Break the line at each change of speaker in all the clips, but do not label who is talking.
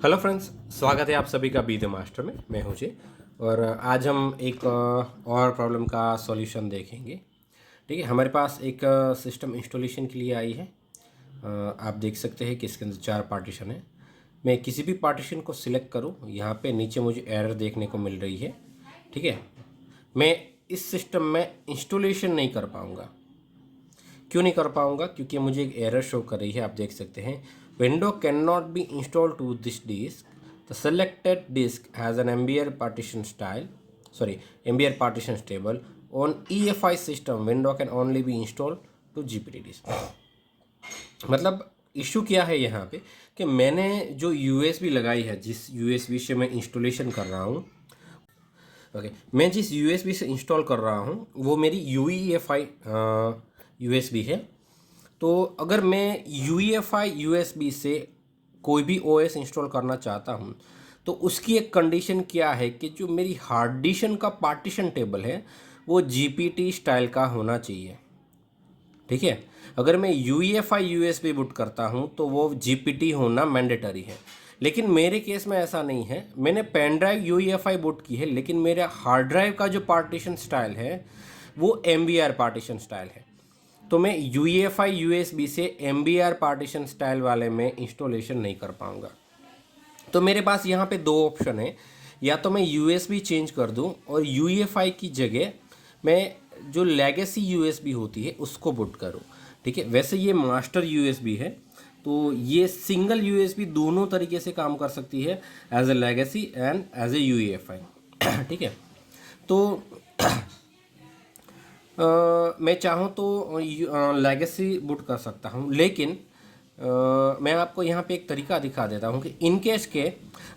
Hello friends, स्वागत है आप सभी का बी द मास्टर में। मैं हूं जी और आज हम एक और प्रॉब्लम का सॉल्यूशन देखेंगे। ठीक है, हमारे पास एक सिस्टम इंस्टॉलेशन के लिए आई है। आप देख सकते हैं कि इसके अंदर 4 पार्टीशन है। मैं किसी भी पार्टीशन को सिलेक्ट करूं, यहाँ पे नीचे मुझे एरर देखने को मिल रही है। ठीक है, मैं इस सिस्टम में इंस्टॉलेशन नहीं कर पाऊँगा। क्यों नहीं कर पाऊँगा? क्योंकि मुझे एक एरर शो कर रही है। आप देख सकते हैं, window can not be install to this disk, the selected disk has an MBR partition style MBR partition table on EFI system, window can only be install to GPT disk. मतलब issue क्या है यहाँ पे कि मैंने जो USB लगाई है, जिस USB से मैं इंस्टॉलेशन कर रहा हूँ, मैं जिस USB से इंस्टॉल कर रहा हूँ वो मेरी UEFI USB है। तो अगर मैं UEFI USB से कोई भी OS इंस्टॉल करना चाहता हूँ तो उसकी एक कंडीशन क्या है कि जो मेरी हार्ड डिस्क का पार्टीशन टेबल है वो GPT स्टाइल का होना चाहिए। ठीक है, अगर मैं UEFI USB बूट करता हूँ तो वो GPT होना मैंडेटरी है, लेकिन मेरे केस में ऐसा नहीं है। मैंने पेन ड्राइव UEFI बूट की है, लेकिन मेरे हार्ड ड्राइव का जो पार्टीशन स्टाइल है वो MBR पार्टीशन स्टाइल है। तो मैं UEFI USB से MBR पार्टीशन स्टाइल वाले में इंस्टॉलेशन नहीं कर पाऊँगा। तो मेरे पास यहाँ पे 2 ऑप्शन है, या तो मैं USB चेंज कर दूँ और UEFI की जगह मैं जो लेगेसी USB होती है उसको बुट करूँ। ठीक है, वैसे ये मास्टर USB है, तो ये सिंगल USB दोनों तरीके से काम कर सकती है, as a legacy and as a UEFI। ठीक है, तो मैं चाहूँ तो लेगेसी बूट कर सकता हूँ, लेकिन मैं आपको यहाँ पे एक तरीका दिखा देता हूँ कि इन केस के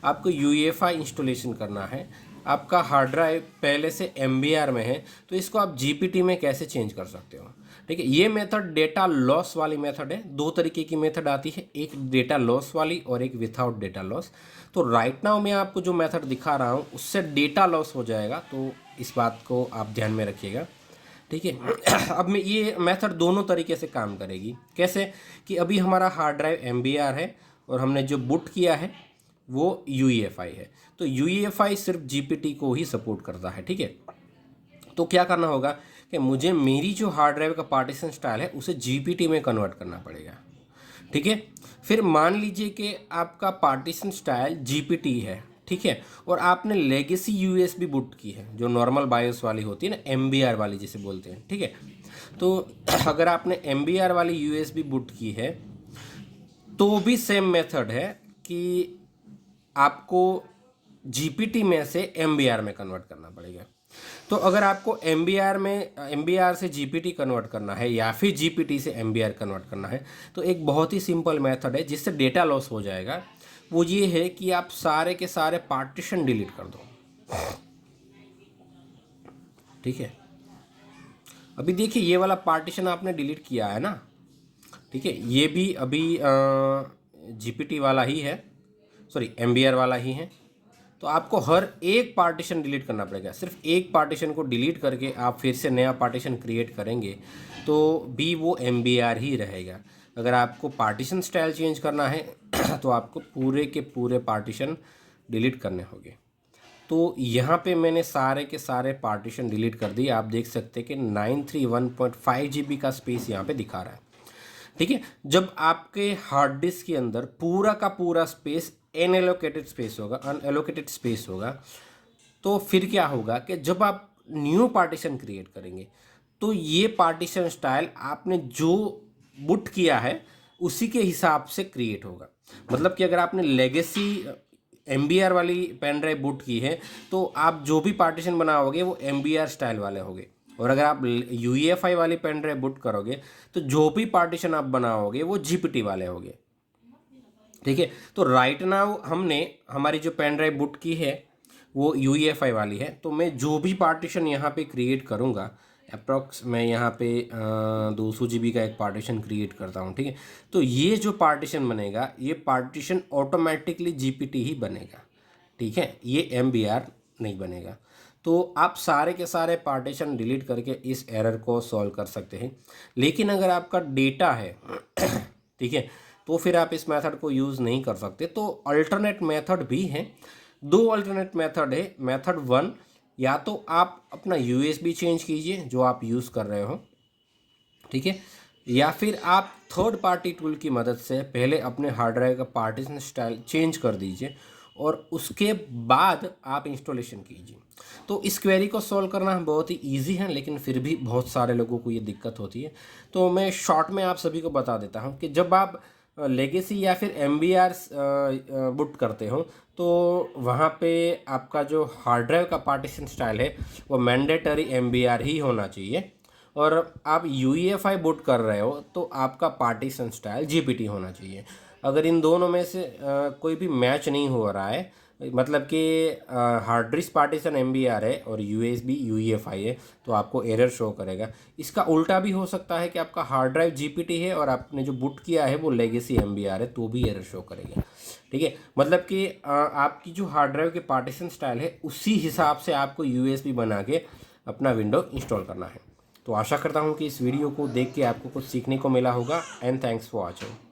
आपको UEFI इंस्टॉलेशन करना है, आपका हार्ड ड्राइव पहले से MBR में है, तो इसको आप GPT में कैसे चेंज कर सकते हो। ठीक है, ये मेथड डेटा लॉस वाली मेथड है। 2 तरीके की मेथड आती है, एक डेटा लॉस वाली और एक विथआउट डेटा लॉस। तो राइट नाउ मैं आपको जो मेथड दिखा रहा हूँ उससे डेटा लॉस हो जाएगा, तो इस बात को आप ध्यान में रखिएगा। ठीक है, अब मैं ये मेथड दोनों तरीके से काम करेगी। कैसे कि अभी हमारा हार्ड ड्राइव MBR है और हमने जो बूट किया है वो UEFI है, तो UEFI सिर्फ GPT को ही सपोर्ट करता है। ठीक है, तो क्या करना होगा कि मुझे मेरी जो हार्ड ड्राइव का पार्टीशन स्टाइल है उसे GPT में कन्वर्ट करना पड़ेगा। ठीक है, फिर मान लीजिए कि आपका पार्टीशन स्टाइल GPT है, ठीक है, और आपने लेगेसी USB बूट की है, जो नॉर्मल बायोस वाली होती है ना, MBR वाली जिसे बोलते हैं। ठीक है, तो अगर आपने MBR वाली USB बूट की है तो भी सेम मेथड है कि आपको GPT में से MBR में कन्वर्ट करना पड़ेगा। तो अगर आपको MBR से GPT कन्वर्ट करना है या फिर GPT से MBR कन्वर्ट करना है, तो एक बहुत ही सिंपल मेथड है जिससे डेटा लॉस हो जाएगा। वो ये है कि आप सारे के सारे पार्टीशन डिलीट कर दो। ठीक है, अभी देखिए ये वाला पार्टीशन आपने डिलीट किया है ना। ठीक है, ये भी अभी GPT वाला ही है, MBR वाला ही है। तो आपको हर एक पार्टीशन डिलीट करना पड़ेगा। सिर्फ एक पार्टीशन को डिलीट करके आप फिर से नया पार्टीशन क्रिएट करेंगे तो भी वो MBR ही रहेगा। अगर आपको पार्टीशन स्टाइल चेंज करना है तो आपको पूरे के पूरे पार्टीशन डिलीट करने होंगे। तो यहाँ पे मैंने सारे के सारे पार्टीशन डिलीट कर दिए। आप देख सकते हैं कि 931.5 GB का स्पेस यहाँ पे दिखा रहा है। ठीक है, जब आपके हार्ड डिस्क के अंदर पूरा का पूरा स्पेस अनएलोकेटेड स्पेस होगा, तो फिर क्या होगा कि जब आप न्यू पार्टीशन क्रिएट करेंगे तो ये पार्टीशन स्टाइल आपने जो बुट किया है उसी के हिसाब से क्रिएट होगा। मतलब कि अगर आपने लेगेसी MBR वाली पेन ड्राइव बूट की है तो आप जो भी पार्टीशन बनाओगे वो MBR स्टाइल वाले होंगे, और अगर आप UEFI वाली पेन ड्राइव बूट करोगे तो जो भी पार्टीशन आप बनाओगे वो GPT वाले होंगे। ठीक है, तो राइट नाउ हमने हमारी जो पेन ड्राइव बूट की है वो UEFI वाली है, तो मैं जो भी पार्टीशन यहाँ पे क्रिएट करूँगा, अप्रॉक्स मैं यहाँ पे 200 GB का एक पार्टीशन क्रिएट करता हूँ। ठीक है, तो ये जो पार्टीशन बनेगा ये पार्टीशन ऑटोमेटिकली GPT ही बनेगा। ठीक है, ये MBR नहीं बनेगा। तो आप सारे के सारे पार्टीशन डिलीट करके इस एरर को सॉल्व कर सकते हैं। लेकिन अगर आपका डेटा है ठीक है, तो फिर आप इस मेथड को यूज़ नहीं कर सकते। तो अल्टरनेट मेथड भी हैं, दो अल्टरनेट मेथड है। मेथड वन, या तो आप अपना यूएसबी चेंज कीजिए जो आप यूज़ कर रहे हो, ठीक है, या फिर आप थर्ड पार्टी टूल की मदद से पहले अपने हार्ड ड्राइव का पार्टीशन स्टाइल चेंज कर दीजिए और उसके बाद आप इंस्टॉलेशन कीजिए। तो इस क्वेरी को सॉल्व करना बहुत ही इजी है, लेकिन फिर भी बहुत सारे लोगों को ये दिक्कत होती है। तो मैं शॉर्ट में आप सभी को बता देता हूँ कि जब आप लेगेसी या फिर MBR बुट करते हो तो वहाँ पे आपका जो हार्ड ड्राइव का पार्टीशन स्टाइल है वो मैंडेटरी MBR ही होना चाहिए, और आप UEFI बुट कर रहे हो तो आपका पार्टीशन स्टाइल GPT होना चाहिए। अगर इन दोनों में से कोई भी मैच नहीं हो रहा है, मतलब कि हार्ड डिस्क पार्टीशन MBR है और USB UEFI है, तो आपको एरर शो करेगा। इसका उल्टा भी हो सकता है कि आपका हार्ड ड्राइव GPT है और आपने जो बुट किया है वो लेगेसी MBR है, तो भी एरर शो करेगा। ठीक है, मतलब कि आपकी जो हार्ड ड्राइव के पार्टीशन स्टाइल है उसी हिसाब से आपको USB बना के अपना विंडो इंस्टॉल करना है। तो आशा करता हूँ कि इस वीडियो को देख के आपको कुछ सीखने को मिला होगा। And thanks for watching.